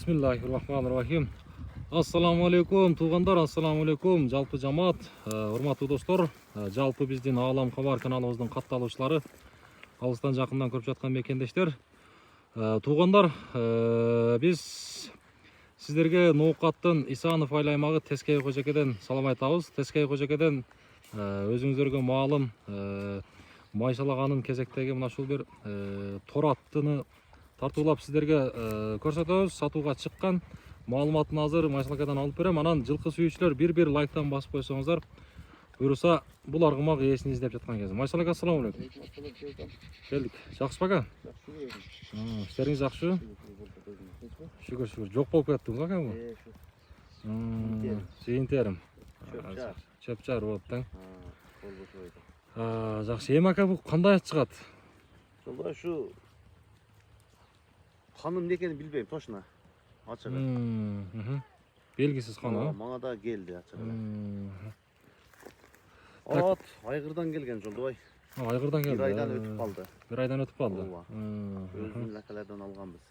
Bismillahirrahmanirrahim. Assalamu alaikum туғандар, assalamu alaikum жалпы жамаат, урматтуу достор, жалпы биздин Аалам Кабар каналыбыздын катталуучулары, алыстан жакындан көрүп жаткан мекендештер. Туғандар, биз сиздерге Ноокаттын Исанов айыл аймагы Тескей Кожекеден салам айтабыз. Тескей Кожекеден өзүңүздөргө маалым майшалаганын кезектеги мына ушул бир тор аттыны тартуулап сиздерге көрсөтөбүз. Сатууга чыккан, маалыматын азыр майшалакадан алып берем. Анан жылкы сүйүүчүлөр бир лайктан басып койсоңуздар, буюрса бул аргымак ээсин издеп жаткан кез. Майшалака, ассаламу алейкум. Келдик. Жакшы бака? Иштериңиз жакшы? Шүгүр. Жок болуп кеттиң бака бу? Сыйынтерим. Чөпчар болуп таң. Жакшы. Эми ака бу кандай ат чыгат? Жолда ушу каным экенин билбейм точно. Ачыгы. Белгисиз каны. Мага да келди ачыгы. Ат айгырдан келген Жолдобай. Айгырдан келди. Bir aydan өтүп калды. Bir aydan өтүп калды. Өзүнүн лакалардан алганбыз.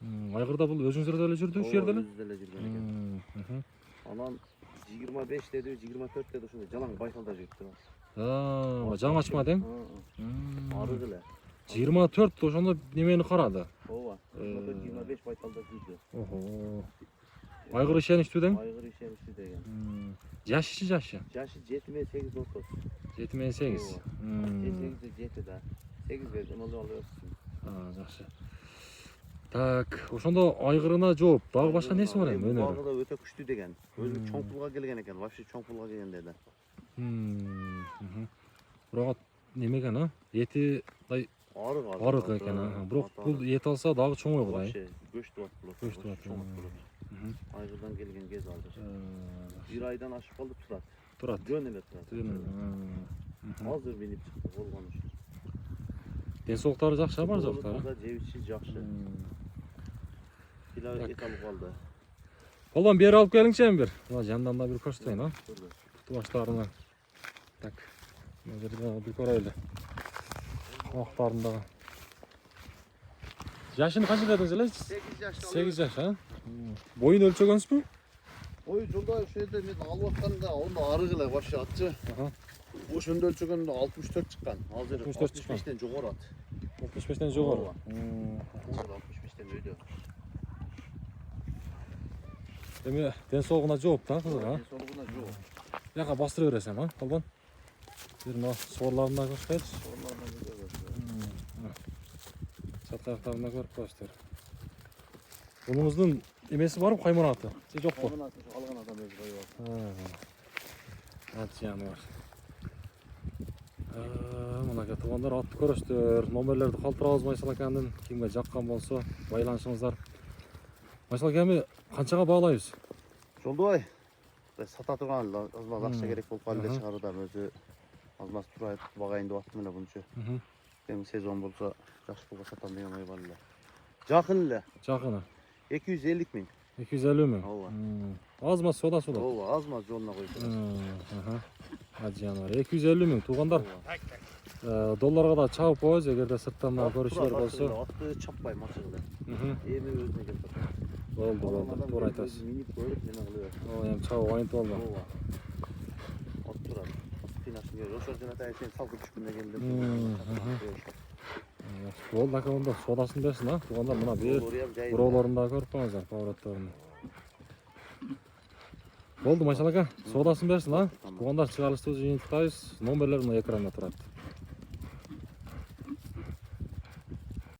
Айгырда бул өзүңүздөр деле жүрдү, ушул жерде эле? Өзү деле жүргөн экен. Анан 25 деди, 24 деди, ошондой жалаң Байкалда жүрүптү. Жаңы ачма дең? Арыз эле. 24 ошондо немени карады. Ооба. 25 Байкалда жүрдү. Айгыр ишеничтүү дең? Айгыр ишеничтүү деген. Жашы? Жашы 7-8 болсо. 7-8. 7 да. 8 бердим, алып өссүн. Жакшы. Так, ошондо айгырына жооп, дагы башка неси бар эми? Багы да өтө күчтүү деген. Өзү чоң пулга келген экен, вообще чоң пулга келген деди. Бирок немеген, а? Эти арык экен, бирок бул эт алса дагы чоңойгу да. Вообще көчтүп атып. Көчтүп атып. Айгырдан келген кез алды. 1 айдан ашып калды, турат. Жөн эле турат. Азыр бинип чыкты, болгон үчүн. Ден соолуктары жакшы бар жоктор? Жебичи жакшы. Кило эт алып калды. Болгон бери алып келиңчи эми бир. Жандан да бир көрсөтөйүн, а? Куту баштарына. Так. Мына жерде бир көрөлү. Ақтарындағы. Жашын қанша дедіңіз эле? 8 жаш, а? Бойын өлчөгөнсүзбү? Ой, жолда ошол жерде мен алып атканда онда арык эле вообще атчы. Ошондо өлчөгөндө 64 чыккан. Азыр 65тен жогору ат. 65тен жогору. 65тен өйдө. Эми ден соолугуна жооп да, кызык, а? Ден соолугуна жооп. Жака бастыра бересем, а? Колбон. Бир мына соорларына көрсөтөйүнчү. Чат аяктарында көрүп коесуздар. Bununuzun emesi var mı, kaymanatı? Siz yok mu? Kaymanatı algan adam özü koyuyor. At yanı var. Мына туғандар атты көрөсүздөр. Номерлерди калтырабыз майшалаканын. Кимге жаккан болсо байланышыңыздар. Майшалака эми канчага баалайбыз? Жолдобай, сата турган азмаз акча керек болуп калды чыгаруудам өзү. Азмаз турайт багайын деп аттым эле bunчу. Эми сезон болсо жакшы пулга сатам деген ой бар эле. Жакын эле. Жакыны. 250 миң. 250 миң. Ооба. Азмаз сода. Ооба, азмаз жолуна коюп. Ажанар 250 миң туғандар. Долларга да чабып коебуз, эгерде сырттан көрүүчүлөр болсо. Атты чаппайм ачыгы. Эми өзүнө келип атат. Болду, туура айтасыз. Минип көрүп неме кылып. Эми чабып айынтып болду. Ооба. От турат. Финашын көрүп, ошол жерде сен салкын түшкүндө келдим. Болду ака, онда содасын берсин, а? Туғандар мына бир буроолорун да көрүп коюңуздар, поворотторун. Болду майшалака, содасын берсин, а? Туғандар чыгарылышты жыйынтыктайбыз. Номерлер мына экранда турат.